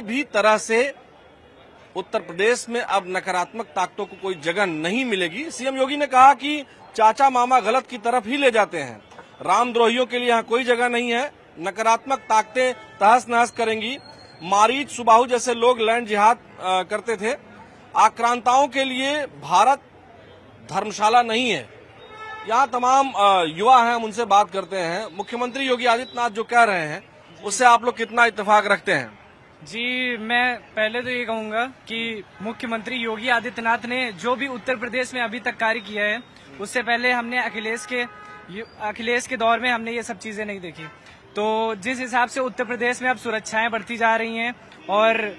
भी तरह से उत्तर प्रदेश में अब नकारात्मक ताकतों को कोई जगह नहीं मिलेगी। सीएम योगी ने कहा कि चाचा मामा गलत की तरफ ही ले जाते हैं, रामद्रोहियों के लिए यहाँ कोई जगह नहीं है, नकारात्मक ताकतें तहस नहस करेंगी। मारीच सुबाहु जैसे लोग लैंड जिहाद करते थे। आक्रांताओं के लिए भारत धर्मशाला नहीं है। यहाँ तमाम युवा हैं, हम उनसे बात करते हैं। मुख्यमंत्री योगी आदित्यनाथ जो कह रहे हैं उससे आप लोग कितना इत्तेफाक रखते हैं? जी, मैं पहले तो ये कहूंगा कि मुख्यमंत्री योगी आदित्यनाथ ने जो भी उत्तर प्रदेश में अभी तक कार्य किया है, उससे पहले हमने अखिलेश के दौर में हमने ये सब चीजें नहीं देखी। तो जिस हिसाब से उत्तर प्रदेश में अब सुरक्षाएं बढ़ती जा रही हैं और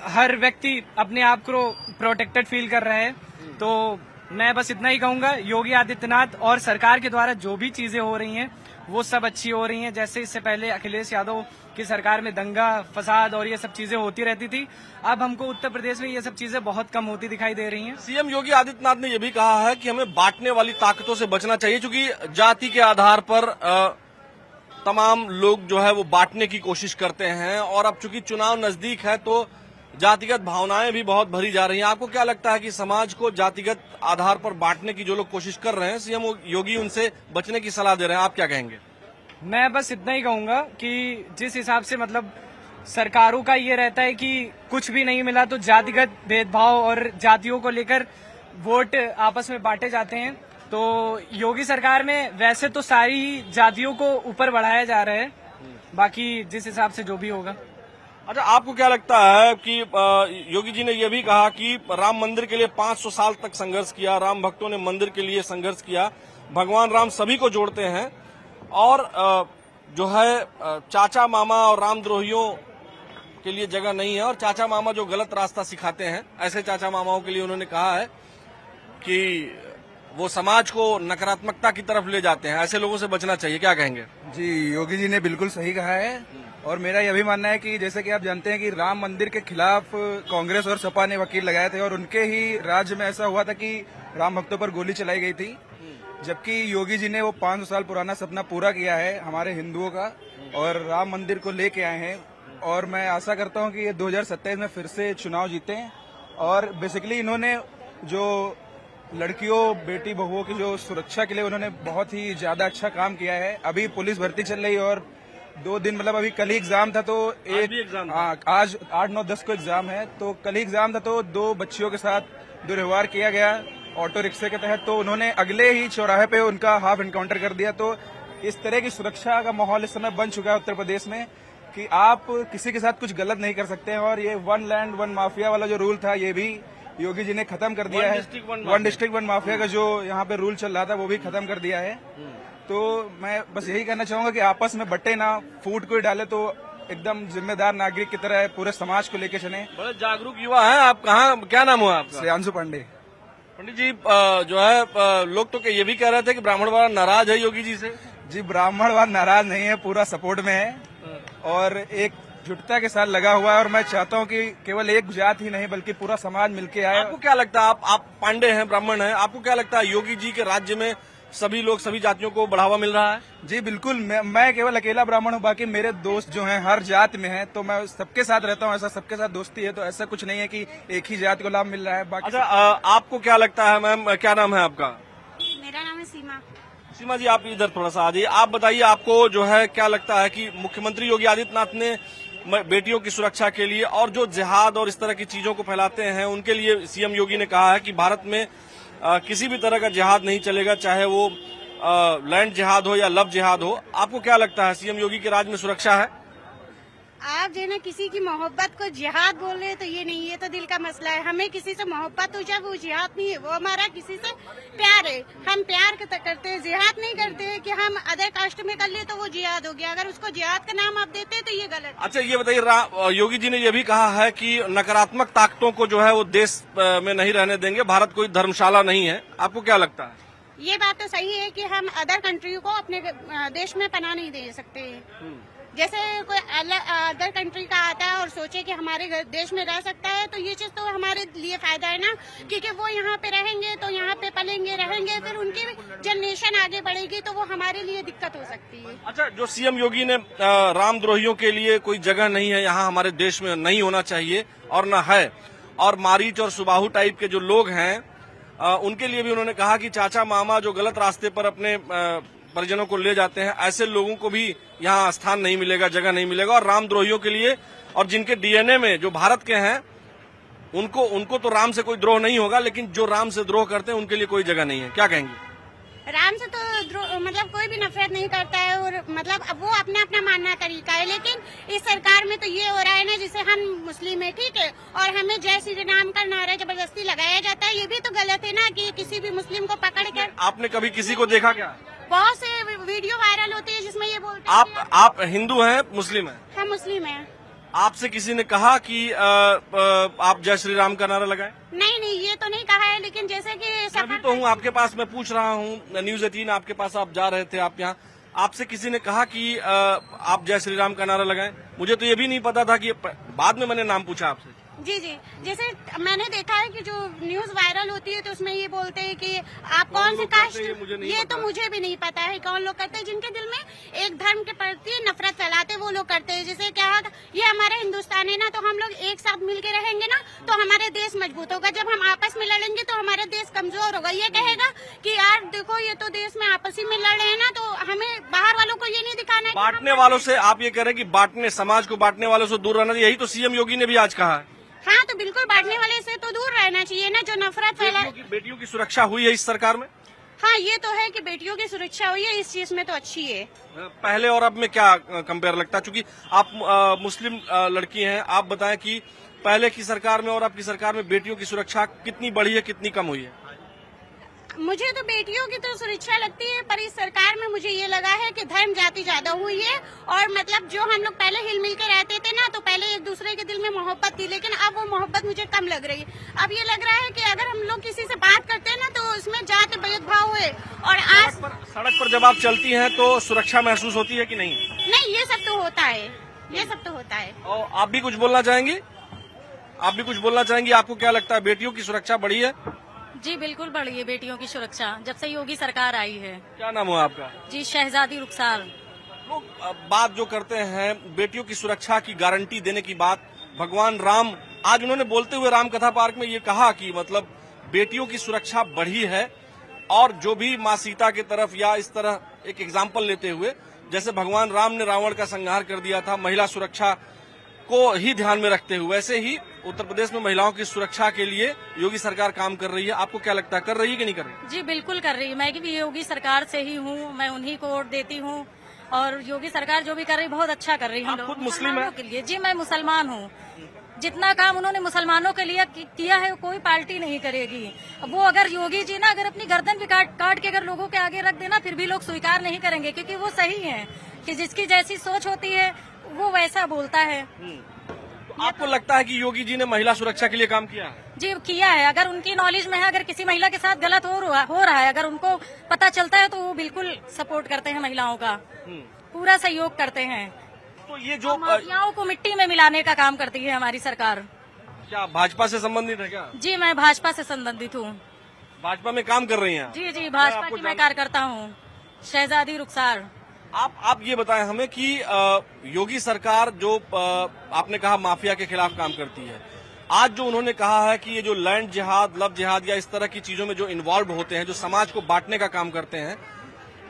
हर व्यक्ति अपने आप को प्रोटेक्टेड फील कर रहा है, तो मैं बस इतना ही कहूंगा, योगी आदित्यनाथ और सरकार के द्वारा जो भी चीजें हो रही हैं वो सब अच्छी हो रही हैं। जैसे इससे पहले अखिलेश यादव की सरकार में दंगा फसाद और ये सब चीजें होती रहती थी, अब हमको उत्तर प्रदेश में ये सब चीजें बहुत कम होती दिखाई दे रही हैं। सीएम योगी आदित्यनाथ ने यह भी कहा है कि हमें बांटने वाली ताकतों से बचना चाहिए, क्योंकि जाति के आधार पर तमाम लोग जो है वो बांटने की कोशिश करते हैं और अब चूंकि चुनाव नजदीक है तो जातिगत भावनाएं भी बहुत भरी जा रही हैं। आपको क्या लगता है कि समाज को जातिगत आधार पर बांटने की जो लोग कोशिश कर रहे हैं, सीएम योगी उनसे बचने की सलाह दे रहे हैं, आप क्या कहेंगे? मैं बस इतना ही कहूंगा कि जिस हिसाब से मतलब सरकारों का ये रहता है कि कुछ भी नहीं मिला तो जातिगत भेदभाव और जातियों को लेकर वोट आपस में बांटे जाते हैं, तो योगी सरकार में वैसे तो सारी ही जातियों को ऊपर बढ़ाया जा रहा है, बाकी जिस हिसाब से जो भी होगा। अच्छा, आपको क्या लगता है कि योगी जी ने यह भी कहा कि राम मंदिर के लिए 500 साल तक संघर्ष किया, राम भक्तों ने मंदिर के लिए संघर्ष किया, भगवान राम सभी को जोड़ते हैं और जो है चाचा मामा और रामद्रोहियों के लिए जगह नहीं है, और चाचा मामा जो गलत रास्ता सिखाते हैं ऐसे चाचा मामाओं के लिए उन्होंने कहा है कि वो समाज को नकारात्मकता की तरफ ले जाते हैं, ऐसे लोगों से बचना चाहिए। क्या कहेंगे? जी, योगी जी ने बिल्कुल सही कहा है और मेरा यह भी मानना है कि जैसे कि आप जानते हैं कि राम मंदिर के खिलाफ कांग्रेस और सपा ने वकील लगाए थे और उनके ही राज्य में ऐसा हुआ था कि राम भक्तों पर गोली चलाई गई थी, जबकि योगी जी ने वो 500 साल पुराना सपना पूरा किया है हमारे हिंदुओं का और राम मंदिर को लेके आए हैं। और मैं आशा करता हूं कि ये 2027 में फिर से चुनाव जीतें। और बेसिकली इन्होंने जो लड़कियों बेटी बहुओं की जो सुरक्षा के लिए उन्होंने बहुत ही ज्यादा अच्छा काम किया है। अभी पुलिस भर्ती चल रही और 2 दिन मतलब अभी कल ही एग्जाम था, तो आज 8, 9, 10 को एग्जाम है, तो कल ही एग्जाम था, तो 2 बच्चियों के साथ दुर्व्यवहार किया गया ऑटो रिक्शे के तहत, तो उन्होंने अगले ही चौराहे पे उनका हाफ एनकाउंटर कर दिया। तो इस तरह की सुरक्षा का माहौल इस समय बन चुका है उत्तर प्रदेश में कि आप किसी के साथ कुछ गलत नहीं कर सकते हैं। और ये 1 लैंड 1 माफिया वाला जो रूल था ये भी योगी जी ने खत्म कर दिया है। 1 डिस्ट्रिक्ट 1 माफिया का जो यहाँ पे रूल चल रहा था वो भी खत्म कर दिया है। तो मैं बस यही कहना चाहूंगा कि आपस में बटे ना, फूट कोई डाले तो एकदम जिम्मेदार नागरिक की तरह पूरे समाज को लेके चले। बड़े जागरूक युवा हैं आप। कहाँ, क्या नाम हुआ आपका? श्रेयांशु पांडे। पंडित जी, जो है लोग तो ये भी कह रहे थे कि ब्राह्मणवाड़ा नाराज है योगी जी से। जी, ब्राह्मणवाद नाराज नहीं है, पूरा सपोर्ट में है और एक जुटता के साथ लगा हुआ है। और मैं चाहता हूं कि केवल एक जात ही नहीं बल्कि पूरा समाज मिलके आए। आपको क्या लगता है, आप पांडे हैं, ब्राह्मण हैं, आपको क्या लगता है योगी जी के राज्य में सभी लोग सभी जातियों को बढ़ावा मिल रहा है? जी बिल्कुल, मैं केवल अकेला ब्राह्मण हूँ, बाकी मेरे दोस्त जो हैं हर जात में हैं, तो मैं सबके साथ रहता हूँ। ऐसा सबके साथ दोस्ती है, तो ऐसा कुछ नहीं है कि एक ही जात को लाभ मिल रहा है। बाकी अच्छा, आपको क्या लगता है मैम, क्या नाम है आपका? मेरा नाम है सीमा। सीमा जी, आप इधर थोड़ा सा आ जाइए। आप बताइए, आपको जो है क्या लगता है कि मुख्यमंत्री योगी आदित्यनाथ ने बेटियों की सुरक्षा के लिए और जो जिहाद और इस तरह की चीजों को फैलाते हैं उनके लिए, सीएम योगी ने कहा है कि भारत में किसी भी तरह का जिहाद नहीं चलेगा, चाहे वो लैंड जिहाद हो या लव जिहाद हो। आपको क्या लगता है, सीएम योगी के राज में सुरक्षा है? आप जो है ना किसी की मोहब्बत को जिहाद बोल रहे हैं, तो ये नहीं, ये तो दिल का मसला है। हमें किसी से मोहब्बत हो जाए वो जिहाद नहीं है, वो हमारा किसी से प्यार है। हम प्यार करते हैं, जिहाद नहीं करते हैं कि हम अदर कास्ट में कर लिए तो वो जिहाद हो गया। अगर उसको जिहाद का नाम आप देते हैं तो ये गलत। अच्छा, ये बताइए, योगी जी ने यह भी कहा है कि नकारात्मक ताकतों को जो है वो देश में नहीं रहने देंगे, भारत कोई धर्मशाला नहीं है। आपको क्या लगता है? ये बात तो सही है कि हम अदर कंट्री को अपने देश में पनाह नहीं दे सकते। जैसे कोई अदर कंट्री का आता है और सोचे कि हमारे देश में रह सकता है, तो ये चीज तो हमारे लिए फायदा है ना, क्योंकि वो यहाँ पे रहेंगे तो यहाँ पे पलेंगे रहेंगे, फिर उनकी जनरेशन आगे बढ़ेगी तो वो हमारे लिए दिक्कत हो सकती है। अच्छा, जो सीएम योगी ने रामद्रोहियों के लिए कोई जगह नहीं है यहाँ हमारे देश में, नहीं होना चाहिए और न है, और मारीच और सुबाहु टाइप के जो लोग हैं उनके लिए भी उन्होंने कहा कि चाचा मामा जो गलत रास्ते पर अपने परिजनों को ले जाते हैं, ऐसे लोगों को भी यहाँ स्थान नहीं मिलेगा, जगह नहीं मिलेगा। और रामद्रोहियों के लिए और जिनके डीएनए में जो भारत के हैं उनको तो राम से कोई द्रोह नहीं होगा, लेकिन जो राम से द्रोह करते हैं उनके लिए कोई जगह नहीं है। क्या कहेंगे? राम से तो मतलब कोई भी नफरत नहीं करता है, और मतलब अब वो अपना अपना मानना तरीका है, लेकिन इस सरकार में तो ये हो रहा है ना, जिसे हम मुस्लिम है, ठीक है, और हमें जय श्री राम का नारा जबरदस्ती लगाया जाता है, ये भी तो गलत है ना कि किसी भी मुस्लिम को पकड़ कर। आपने कभी किसी को देखा क्या? बहुत से वीडियो वायरल होती है जिसमें ये बोलते हैं आप हिंदू हैं, मुस्लिम हैं? हम मुस्लिम हैं। आपसे किसी ने कहा कि आप जय श्री राम का नारा लगाएं? नहीं, ये तो नहीं कहा है, लेकिन जैसे कि मैं भी तो हूँ आपके पास, मैं पूछ रहा हूँ, न्यूज 18 आपके पास आप जा रहे थे, आप यहाँ, आपसे किसी ने कहा कि आप जय श्री राम का नारा लगाएं? मुझे तो ये भी नहीं पता था कि बाद में मैंने नाम पूछा आपसे। जी, जैसे मैंने देखा है कि जो न्यूज वायरल होती है तो उसमें ये बोलते हैं कि आप कौन से कास्ट, ये तो मुझे भी नहीं पता है कौन लोग करते हैं, जिनके दिल में एक धर्म के प्रति नफरत फैलाते वो लोग करते हैं। जैसे क्या ये हमारा हिंदुस्तान है ना, तो हम लोग एक साथ मिलके रहेंगे ना तो हमारे देश मजबूत होगा। जब हम आपस में लड़ेंगे तो हमारा देश कमजोर होगा। ये कहेगा कि यार देखो ये तो देश में आपस ही में लड़ रहे हैं ना, तो हमें बाहर वालों को ये नहीं दिखाना है। बांटने वालों से आप ये कह रहे हैं कि बांटने, समाज को बांटने वालों से दूर रहना चाहिए, यही तो सीएम योगी ने भी आज कहा है। हाँ, तो बिल्कुल बांटने वाले से तो दूर रहना चाहिए ना, जो नफरत फैला। बेटियों की सुरक्षा हुई है इस सरकार में? हाँ, ये तो है कि बेटियों की सुरक्षा हुई है, इस चीज में तो अच्छी है। पहले और अब में क्या कंपेयर लगता है? चूंकि आप मुस्लिम लड़की हैं, आप बताएं कि पहले की सरकार में और अब की सरकार में बेटियों की सुरक्षा कितनी बढ़ी है, कितनी कम हुई है? मुझे तो बेटियों की तो सुरक्षा लगती है, पर इस सरकार में मुझे ये लगा है कि धर्म जाति ज्यादा हुई है, और मतलब जो हम लोग पहले हिल मिल के रहते थे ना, तो पहले एक दूसरे के दिल में मोहब्बत थी, लेकिन अब वो मोहब्बत मुझे कम लग रही है। अब ये लग रहा है कि अगर हम लोग किसी से बात करते हैं ना तो उसमें जाति भेदभाव है। और आज सड़क पर जब आप चलती हैं तो सुरक्षा महसूस होती है कि नहीं? नहीं, ये सब तो होता है, ये सब तो होता है। और आप भी कुछ बोलना चाहेंगी? आप भी कुछ बोलना चाहेंगी? आपको क्या लगता है, बेटियों की सुरक्षा बढ़ी है? जी बिल्कुल बढ़ी है बेटियों की सुरक्षा, जब से योगी सरकार आई है। क्या नाम हुआ आपका? जी शहजादी रुखसार। लोग बात जो करते हैं बेटियों की सुरक्षा की गारंटी देने की बात, भगवान राम आज उन्होंने बोलते हुए राम कथा पार्क में ये कहा कि मतलब बेटियों की सुरक्षा बढ़ी है, और जो भी माँ सीता की तरफ या इस तरह एक एग्जाम्पल लेते हुए, जैसे भगवान राम ने रावण का संहार कर दिया था महिला सुरक्षा को ही ध्यान में रखते हुए, वैसे ही उत्तर प्रदेश में महिलाओं की सुरक्षा के लिए योगी सरकार काम कर रही है। आपको क्या लगता है, कर रही है कि नहीं कर रही? जी बिल्कुल कर रही है, मैं भी योगी सरकार से ही हूँ, मैं उन्हीं को वोट देती हूँ, और योगी सरकार जो भी कर रही है बहुत अच्छा कर रही है। आप खुद मुस्लिम हैं? के लिए जी मैं मुसलमान हूँ, जितना काम उन्होंने मुसलमानों के लिए किया है कोई पार्टी नहीं करेगी। वो अगर योगी जी ना अगर अपनी गर्दन भी काट के अगर लोगों के आगे रख देना फिर भी लोग स्वीकार नहीं करेंगे, क्योंकि वो सही है कि जिसकी जैसी सोच होती है वो वैसा बोलता है। तो आपको लगता है कि योगी जी ने महिला सुरक्षा के लिए काम किया है? जी किया है, अगर उनकी नॉलेज में है, अगर किसी महिला के साथ गलत हो रहा है, अगर उनको पता चलता है तो वो बिल्कुल सपोर्ट करते हैं, महिलाओं का पूरा सहयोग करते हैं। तो ये जो माफियाओं को मिट्टी में मिलाने का काम करती है हमारी सरकार। क्या भाजपा से संबंधित है क्या? जी मैं भाजपा से संबंधित हूँ। भाजपा में काम कर रही हैं? जी भाजपा की मैं कार्यकर्ता हूँ, शहजादी रुखसार। आप ये बताएं हमें कि योगी सरकार जो आपने कहा माफिया के खिलाफ काम करती है, आज जो उन्होंने कहा है कि ये जो लैंड जिहाद, लव जिहाद या इस तरह की चीजों में जो इन्वॉल्व होते हैं, जो समाज को बांटने का काम करते हैं,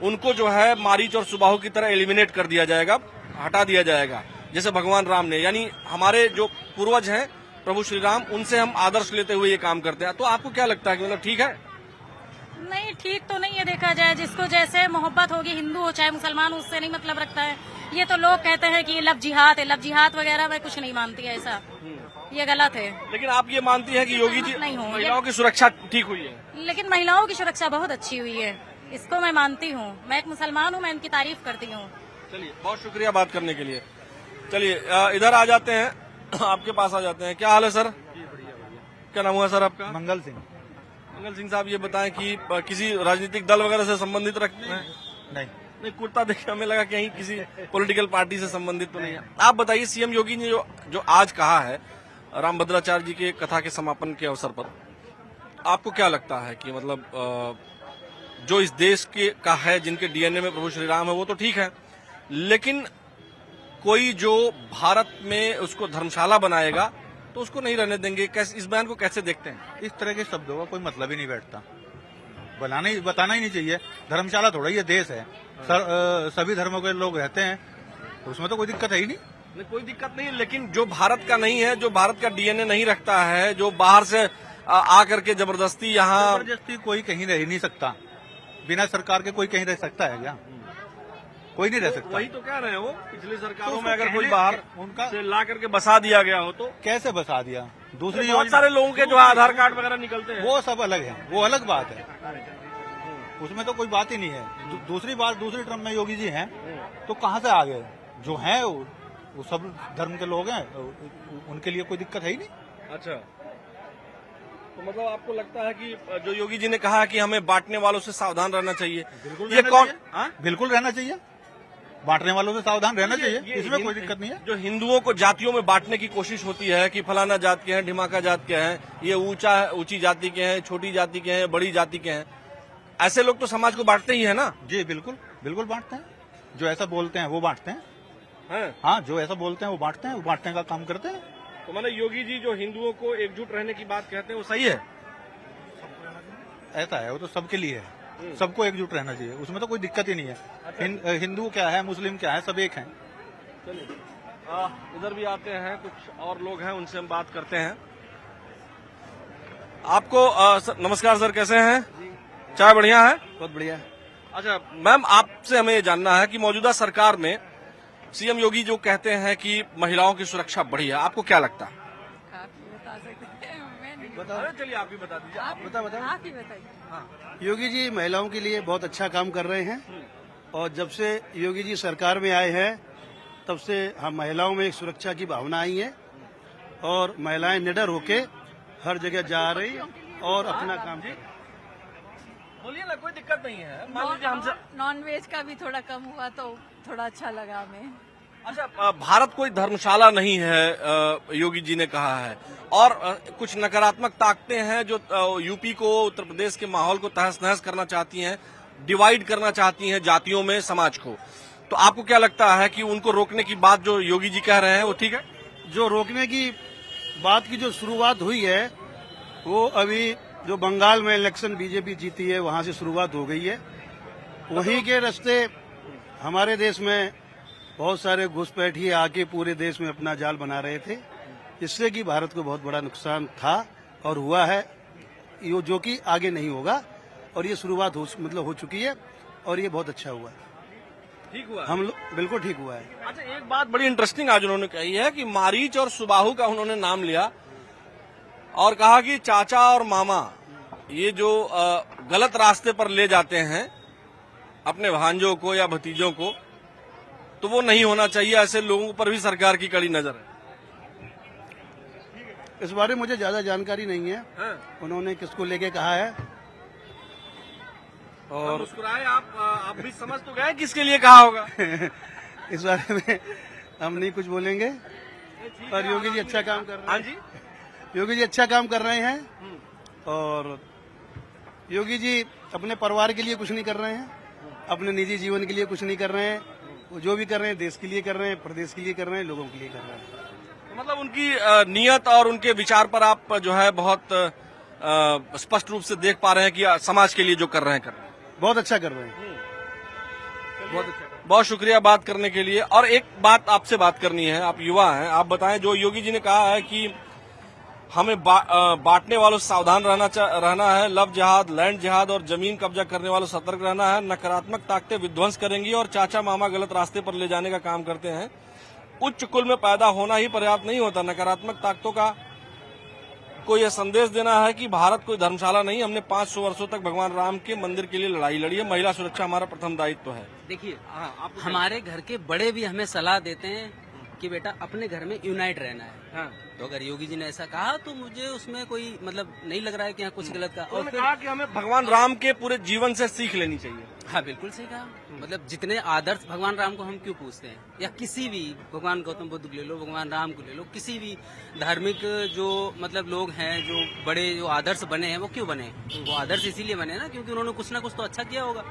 उनको जो है मारीच और सुबाहु की तरह एलिमिनेट कर दिया जाएगा, हटा दिया जाएगा, जैसे भगवान राम ने, यानी हमारे जो पूर्वज हैं प्रभु श्री राम, उनसे हम आदर्श लेते हुए ये काम करते हैं। तो आपको क्या लगता है कि मतलब ठीक है? नहीं ठीक तो नहीं है, देखा जाए जिसको जैसे मोहब्बत होगी, हिंदू हो चाहे मुसलमान, उससे नहीं मतलब रखता है। ये तो लोग कहते हैं कि ये लव जिहाद है, लव जिहाद वगैरह मैं कुछ नहीं मानती है, ऐसा ये गलत है। लेकिन आप ये मानती है कि योगी जी नहीं हूँ, महिलाओं की सुरक्षा ठीक हुई है? लेकिन महिलाओं की सुरक्षा बहुत अच्छी हुई है, इसको मैं मानती हूँ। मैं एक मुसलमान हूँ, मैं इनकी तारीफ करती हूँ। चलिए बहुत शुक्रिया बात करने के लिए। चलिए इधर आ जाते हैं, आपके पास आ जाते हैं। क्या हाल है सर? क्या नाम हुआ सर आपका? मंगल सिंह। मंगल सिंह साहब, ये बताएं कि किसी राजनीतिक दल वगैरह से संबंधित रखते हैं? नहीं। नहीं, कुर्ता देख के हमें लगा कहीं किसी पॉलिटिकल पार्टी से संबंधित तो नहीं है। आप बताइए, सीएम योगी ने जो आज कहा है रामभद्राचार्य जी के कथा के समापन के अवसर पर, आपको क्या लगता है कि मतलब जो इस देश के का है, जिनके डीएनए में प्रभु श्री राम है, वो तो ठीक है, लेकिन कोई जो भारत में उसको धर्मशाला बनाएगा तो उसको नहीं रहने देंगे। कैसे, इस बयान को कैसे देखते हैं? इस तरह के शब्दों का कोई मतलब ही नहीं बैठता, बताना ही नहीं चाहिए। धर्मशाला थोड़ा ये देश है, सभी धर्मों के लोग रहते हैं, तो उसमें तो कोई दिक्कत है ही नहीं। कोई दिक्कत नहीं, लेकिन जो भारत का नहीं है, जो भारत का डीएनए नहीं रखता है, जो बाहर से आकर के जबरदस्ती यहाँ, जबरदस्ती कोई कहीं रह ही नहीं सकता, बिना सरकार के कोई कहीं रह सकता है क्या? कोई नहीं रह सकता। वही तो कह रहे हैं वो, पिछली सरकारों तो में अगर कोई कहने- बाहर उनका से ला करके बसा दिया गया हो तो कैसे बसा दिया? दूसरी बहुत योजना- सारे लोगों के जो आधार कार्ड वगैरह निकलते हैं, वो सब अलग है, वो अलग बात है, उसमें तो कोई बात ही नहीं है। दूसरी बात, दूसरी टर्म में योगी जी हैं तो कहाँ से आ गए? जो हैं वो सब धर्म के लोग हैं, उनके लिए कोई दिक्कत है ही नहीं। अच्छा, तो मतलब आपको लगता है कि जो योगी जी ने कहा है कि हमें बांटने वालों से सावधान रहना चाहिए, बिल्कुल ये रहना कौन? चाहिए। हाँ? बिल्कुल रहना चाहिए, बांटने वालों से सावधान रहना चाहिए, इसमें कोई हिंद- दिक्कत नहीं है। जो हिंदुओं को जातियों में बांटने की कोशिश होती है कि फलाना जात के हैं, ढिमाका जात के हैं, ये ऊंची जाति के हैं, छोटी जाति के हैं, बड़ी जाति के हैं, ऐसे लोग तो समाज को बांटते ही है ना। जी बिल्कुल, बिल्कुल बांटते हैं। जो ऐसा बोलते हैं वो बांटते हैं। हैं? हाँ, जो ऐसा बोलते हैं वो बांटते हैं, वो बांटने का काम करते हैं। तो मतलब योगी जी जो हिंदुओं को एकजुट रहने की बात कहते हैं वो सही है? ऐसा है, वो तो सबके लिए है, सबको एकजुट रहना चाहिए, उसमें तो कोई दिक्कत ही नहीं है। हिंदू क्या है, मुस्लिम क्या है, सब एक हैं। चलिए इधर भी आते हैं, कुछ और लोग हैं, उनसे हम बात करते हैं। आपको नमस्कार सर, कैसे हैं? चाय बढ़िया है? बहुत बढ़िया। अच्छा मैम, आपसे हमें ये जानना है कि मौजूदा सरकार में सीएम योगी जो कहते हैं कि महिलाओं की सुरक्षा बढ़ी है, आपको क्या लगता है? बता सकते हैं, मैं नहीं अरे चलिए आप ही बता दीजिए। आप ही बताइए। योगी जी महिलाओं के लिए बहुत अच्छा काम कर रहे हैं और जब से योगी जी सरकार में आए हैं तब से हम महिलाओं में एक सुरक्षा की भावना आई है और महिलाएं निडर होके हर जगह जा रही और अपना काम कर। बोलिए ना, कोई दिक्कत नहीं है। मान लीजिए हमसे, नॉन वेज का भी थोड़ा कम हुआ तो थोड़ा अच्छा लगा हमें। अच्छा भारत कोई धर्मशाला नहीं है, योगी जी ने कहा है, और कुछ नकारात्मक ताकतें हैं जो यूपी को, उत्तर प्रदेश के माहौल को तहस नहस करना चाहती हैं, डिवाइड करना चाहती हैं जातियों में समाज को। तो आपको क्या लगता है कि उनको रोकने की बात जो योगी जी कह रहे हैं वो ठीक है? जो रोकने की बात की जो शुरुआत हुई है वो अभी जो बंगाल में इलेक्शन बीजेपी जीती है वहां से शुरुआत हो गई है। वहीं के रास्ते हमारे देश में बहुत सारे घुसपैठिए आके पूरे देश में अपना जाल बना रहे थे, जिससे कि भारत को बहुत बड़ा नुकसान था और हुआ है, जो कि आगे नहीं होगा। और ये शुरुआत हो चुकी है और ये बहुत अच्छा हुआ है। ठीक हुआ हम लोग बिल्कुल ठीक हुआ है। अच्छा एक बात बड़ी इंटरेस्टिंग आज उन्होंने कही है कि मारीच और सुबाहु का उन्होंने नाम लिया और कहा कि चाचा और मामा ये जो गलत रास्ते पर ले जाते हैं अपने भांजों को या भतीजों को, तो वो नहीं होना चाहिए। ऐसे लोगों पर भी सरकार की कड़ी नजर है। इस बारे में मुझे ज्यादा जानकारी नहीं है, उन्होंने किसको लेके कहा है। और मुस्कुराए आप भी समझ तो गए किसके लिए कहा होगा। इस बारे में हम नहीं कुछ बोलेंगे। और योगी जी अच्छा काम कर रहे हैं। हाँ जी, योगी जी अच्छा काम कर रहे हैं और योगी जी अपने परिवार के लिए कुछ नहीं कर रहे हैं, अपने निजी जीवन के लिए कुछ नहीं कर रहे हैं। वो जो भी कर रहे हैं देश के लिए कर रहे हैं, प्रदेश के लिए कर रहे हैं, लोगों के लिए कर रहे हैं। तो मतलब उनकी नियत और उनके विचार पर आप जो है बहुत स्पष्ट रूप से देख पा रहे हैं कि समाज के लिए जो कर रहे हैं बहुत अच्छा कर रहे हैं। बहुत अच्छा। बहुत शुक्रिया बात करने के लिए। और एक बात आपसे बात करनी है, आप युवा हैं, आप बताएं, जो योगी जी ने कहा है कि हमें बांटने वालों से सावधान रहना है, लव जिहाद, लैंड जिहाद और जमीन कब्जा करने वालों से सतर्क रहना है, नकारात्मक ताकतें विध्वंस करेंगी और चाचा मामा गलत रास्ते पर ले जाने का काम करते हैं। उच्च कुल में पैदा होना ही पर्याप्त नहीं होता। नकारात्मक ताकतों का को यह संदेश देना है कि भारत कोई धर्मशाला नहीं, हमने 500 वर्षों तक भगवान राम के मंदिर के लिए लड़ाई लड़ी है, महिला सुरक्षा हमारा प्रथम दायित्व है। देखिए हमारे घर के बड़े भी हमें सलाह देते हैं कि बेटा अपने घर में यूनाइट रहना है। हाँ। तो अगर योगी जी ने ऐसा कहा तो मुझे उसमें कोई मतलब नहीं लग रहा है कि यहाँ कुछ गलत कहा। और उन्होंने फिर कहा कि हमें भगवान राम के पूरे जीवन से सीख लेनी चाहिए। हाँ बिल्कुल सही कहा। मतलब जितने आदर्श भगवान राम को हम क्यों पूछते हैं, या किसी भी भगवान गौतम बुद्ध को ले लो, भगवान राम को ले लो, किसी भी धार्मिक जो मतलब लोग हैं, जो बड़े जो आदर्श बने हैं, वो क्यों बने? वो आदर्श इसीलिए बने ना क्योंकि उन्होंने कुछ ना कुछ तो अच्छा किया होगा,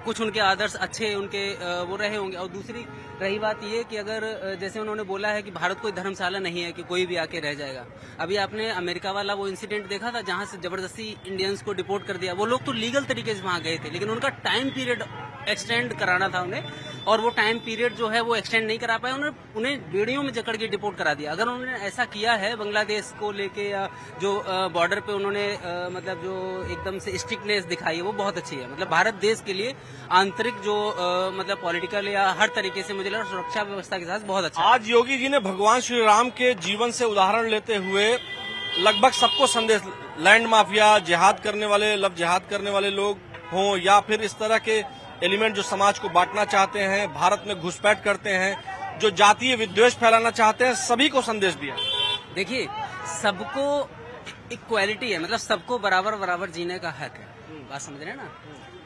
कुछ उनके आदर्श अच्छे उनके वो रहे होंगे। और दूसरी रही बात ये कि अगर जैसे उन्होंने बोला है कि भारत कोई धर्मशाला नहीं है कि कोई भी आके रह जाएगा। अभी आपने अमेरिका वाला वो इंसिडेंट देखा था जहां से जबरदस्ती इंडियंस को डिपोर्ट कर दिया। वो लोग तो लीगल तरीके से वहां गए थे, लेकिन उनका टाइम पीरियड एक्सटेंड कराना था उन्हें, और वो टाइम पीरियड जो है वो एक्सटेंड नहीं करा पाए। उन्हें बेड़ियों में जकड़ के डिपोर्ट करा दिया। अगर उन्होंने ऐसा किया है बांग्लादेश को लेके, या जो बॉर्डर पे उन्होंने मतलब जो एकदम से स्ट्रिक्टनेस दिखाई है वो बहुत अच्छी है। मतलब भारत देश के लिए आंतरिक जो मतलब पॉलिटिकल या हर तरीके से मुझे लगा सुरक्षा व्यवस्था के साथ बहुत अच्छा। आज योगी जी ने भगवान श्री राम के जीवन से उदाहरण लेते हुए लगभग सबको संदेश, लैंड माफिया, जिहाद करने वाले, लव जिहाद करने वाले लोग हों, या फिर इस तरह के एलिमेंट जो समाज को बांटना चाहते हैं, भारत में घुसपैठ करते हैं, जो जातीय विद्वेष फैलाना चाहते हैं, सभी को संदेश दिया। देखिए, सबको इक्वालिटी है, मतलब सबको बराबर बराबर जीने का हक है। बात समझ रहे हैं ना?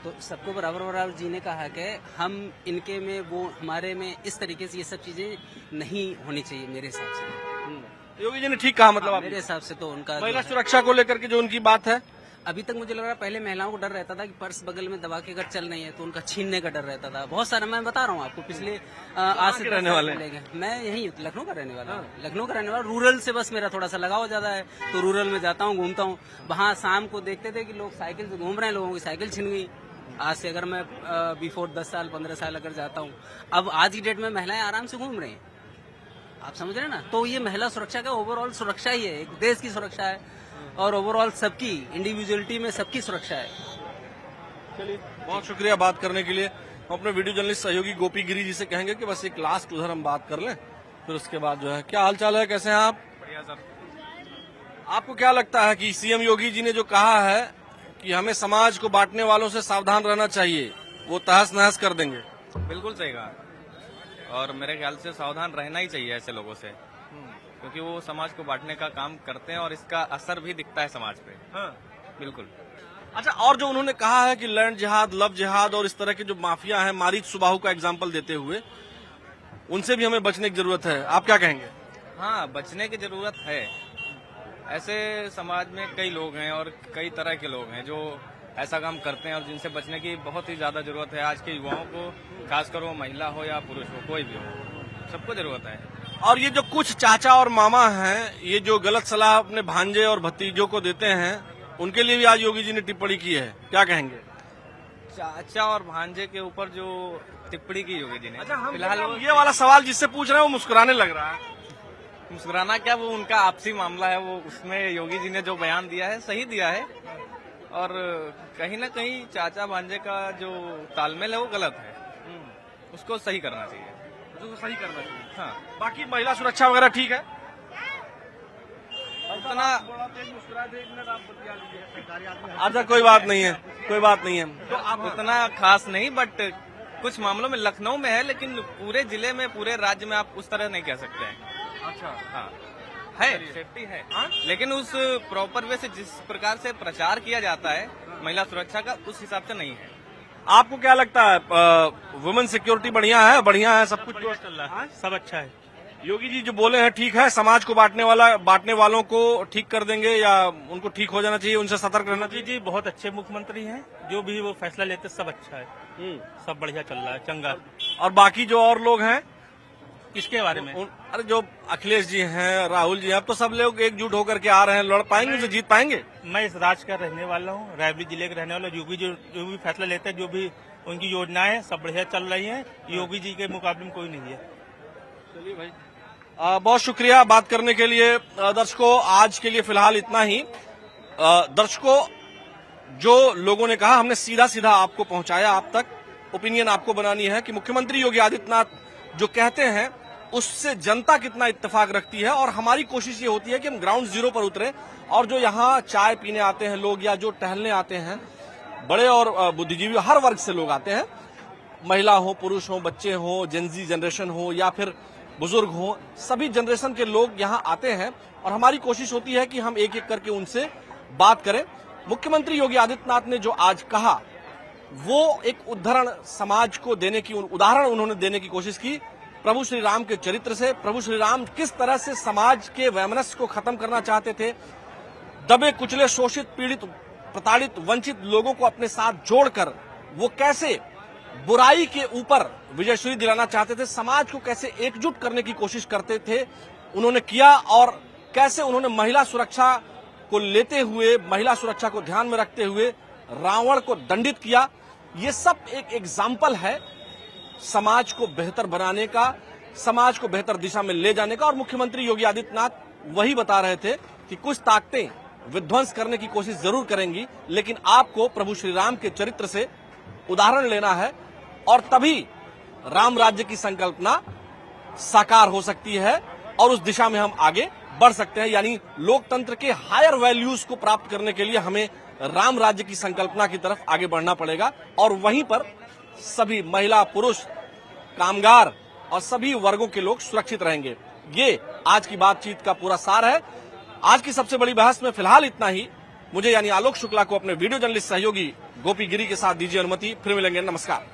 तो सबको बराबर बराबर जीने का हक है। हम इनके में वो हमारे में इस तरीके से ये सब चीजें नहीं होनी चाहिए मेरे हिसाब से। योगी जी ने ठीक कहा। मतलब मेरे हिसाब से तो उनका महिला सुरक्षा को लेकर के जो उनकी बात है, अभी तक मुझे लग रहा है पहले महिलाओं को डर रहता था कि पर्स बगल में दबा के अगर चल नहीं है तो उनका छीनने का डर रहता था। बहुत सारा मैं बता रहा हूँ आपको, पिछले आज से रहने वाले मैं यही लखनऊ का रहने वाला हूँ। लखनऊ का रहने वाला, रूरल से बस मेरा थोड़ा सा लगाव ज्यादा है, तो रूरल में जाता हूँ, घूमता हूँ। वहाँ शाम को देखते थे कि लोग साइकिल से घूम रहे हैं, लोगों की साइकिल छिन गई। आज से अगर मैं बिफोर 10 साल 15 साल अगर जाता हूँ, अब आज की डेट में महिलाएं आराम से घूम रही हैं। आप समझ रहे हैं ना? तो ये महिला सुरक्षा का ओवरऑल सुरक्षा ही है, एक देश की सुरक्षा है, और ओवरऑल सबकी इंडिविजुअलिटी में सबकी सुरक्षा है। चलिए, बहुत शुक्रिया बात करने के लिए। हम अपने वीडियो जर्नलिस्ट सहयोगी गोपी गिरी जी से कहेंगे कि बस एक लास्ट उधर हम बात कर लें, फिर उसके बाद जो है। क्या हाल चाल है, कैसे हैं आप? बढ़िया सर। आपको क्या लगता है कि सीएम योगी जी ने जो कहा है कि हमें समाज को बांटने वालों से सावधान रहना चाहिए, वो तहस नहस कर देंगे? बिल्कुल सही कहा, और मेरे ख्याल से सावधान रहना ही चाहिए ऐसे लोगों से, क्योंकि वो समाज को बांटने का काम करते हैं और इसका असर भी दिखता है समाज पे। हाँ। बिल्कुल। अच्छा, और जो उन्होंने कहा है कि लैंड जिहाद, लव जिहाद और इस तरह के जो माफिया हैं, मारीच सुबाहु का एग्जाम्पल देते हुए, उनसे भी हमें बचने की जरूरत है। आप क्या कहेंगे? हाँ, बचने की जरूरत है। ऐसे समाज में कई लोग हैं और कई तरह के लोग हैं जो ऐसा काम करते हैं, और जिनसे बचने की बहुत ही ज्यादा जरूरत है। आज के युवाओं को, खासकर वो महिला हो या पुरुष हो, कोई भी हो, सबको जरूरत है। और ये जो कुछ चाचा और मामा हैं, ये जो गलत सलाह अपने भांजे और भतीजों को देते हैं, उनके लिए भी आज योगी जी ने टिप्पणी की है। क्या कहेंगे? चाचा और भांजे के ऊपर जो टिप्पणी की योगी जी ने, फिलहाल ये वाला सवाल जिससे पूछ रहे हैं वो मुस्कुराने लग रहा है। मुस्कुराना क्या, वो उनका आपसी मामला है। वो उसमें योगी जी ने जो बयान दिया है सही दिया है, और कहीं ना कहीं चाचा भांजे का जो तालमेल है वो गलत है, उसको सही करना चाहिए। उसको सही करना चाहिए। हाँ, बाकी महिला सुरक्षा वगैरह ठीक है? उतना अच्छा, कोई बात नहीं है, कोई बात नहीं है। तो आप उतना खास नहीं, बट कुछ मामलों में लखनऊ में है, लेकिन पूरे जिले में, पूरे राज्य में आप उस तरह नहीं कह सकते हैं। अच्छा, हाँ है, सेफ्टी है, लेकिन उस प्रॉपर वे से जिस प्रकार से प्रचार किया जाता है महिला सुरक्षा का, उस हिसाब से नहीं है। आपको क्या लगता है, वुमेन सिक्योरिटी बढ़िया है? बढ़िया है, सब कुछ चल रहा है, सब अच्छा है। योगी जी जो बोले हैं ठीक है? समाज को बांटने वालों को ठीक कर देंगे, या उनको ठीक हो जाना चाहिए, उनसे सतर्क रहना चाहिए? जी बहुत अच्छे मुख्यमंत्री हैं, जो भी वो फैसला लेते सब अच्छा है, सब बढ़िया चल रहा है, चंगा। और बाकी जो और लोग हैं, किसके बारे में? अरे जो अखिलेश जी हैं, राहुल जी हैं, अब तो सब लोग एकजुट होकर के आ रहे हैं, लड़ पाएंगे, उनसे जीत पाएंगे? मैं इस राज्य का रहने वाला हूँ, रायबरेली जिले का रहने वाला। योगी जो भी फैसला लेते हैं, जो भी उनकी योजनाएं सब बढ़िया चल रही हैं, योगी जी के मुकाबले में कोई नहीं है। चलिए भाई, बहुत शुक्रिया बात करने के लिए। दर्शकों, आज के लिए फिलहाल इतना ही। दर्शकों, जो लोगों ने कहा हमने सीधा सीधा आपको पहुंचाया, आप तक ओपिनियन आपको बनानी है कि मुख्यमंत्री योगी आदित्यनाथ जो कहते हैं उससे जनता कितना इत्तेफाक रखती है। और हमारी कोशिश ये होती है कि हम ग्राउंड जीरो पर उतरें, और जो यहाँ चाय पीने आते हैं लोग, या जो टहलने आते हैं, बड़े और बुद्धिजीवी हर वर्ग से लोग आते हैं, महिला हो, पुरुष हो, बच्चे हो, जेनजी जनरेशन हो, या फिर बुजुर्ग हों, सभी जनरेशन के लोग यहाँ आते हैं और हमारी कोशिश होती है कि हम एक एक करके उनसे बात करें। मुख्यमंत्री योगी आदित्यनाथ ने जो आज कहा वो एक उदाहरण समाज को देने की उदाहरण उन्होंने देने की कोशिश की प्रभु श्री राम के चरित्र से। प्रभु श्री राम किस तरह से समाज के वैमनस्य को खत्म करना चाहते थे, दबे कुचले शोषित पीड़ित प्रताड़ित वंचित लोगों को अपने साथ जोड़कर वो कैसे बुराई के ऊपर विजयश्री दिलाना चाहते थे, समाज को कैसे एकजुट करने की कोशिश करते थे, उन्होंने किया। और कैसे उन्होंने महिला सुरक्षा को लेते हुए, महिला सुरक्षा को ध्यान में रखते हुए रावण को दंडित किया। ये सब एक एग्जाम्पल है समाज को बेहतर बनाने का, समाज को बेहतर दिशा में ले जाने का। और मुख्यमंत्री योगी आदित्यनाथ वही बता रहे थे कि कुछ ताकतें विध्वंस करने की कोशिश जरूर करेंगी, लेकिन आपको प्रभु श्री राम के चरित्र से उदाहरण लेना है और तभी राम राज्य की संकल्पना साकार हो सकती है और उस दिशा में हम आगे बढ़ सकते हैं। यानी लोकतंत्र के हायर वैल्यूज को प्राप्त करने के लिए हमें राम राज्य की संकल्पना की तरफ आगे बढ़ना पड़ेगा और वहीं पर सभी महिला, पुरुष, कामगार और सभी वर्गों के लोग सुरक्षित रहेंगे। ये आज की बातचीत का पूरा सार है। आज की सबसे बड़ी बहस में फिलहाल इतना ही। मुझे यानी आलोक शुक्ला को अपने वीडियो जर्नलिस्ट सहयोगी गोपी गिरी के साथ दीजिए अनुमति। फिर मिलेंगे, नमस्कार।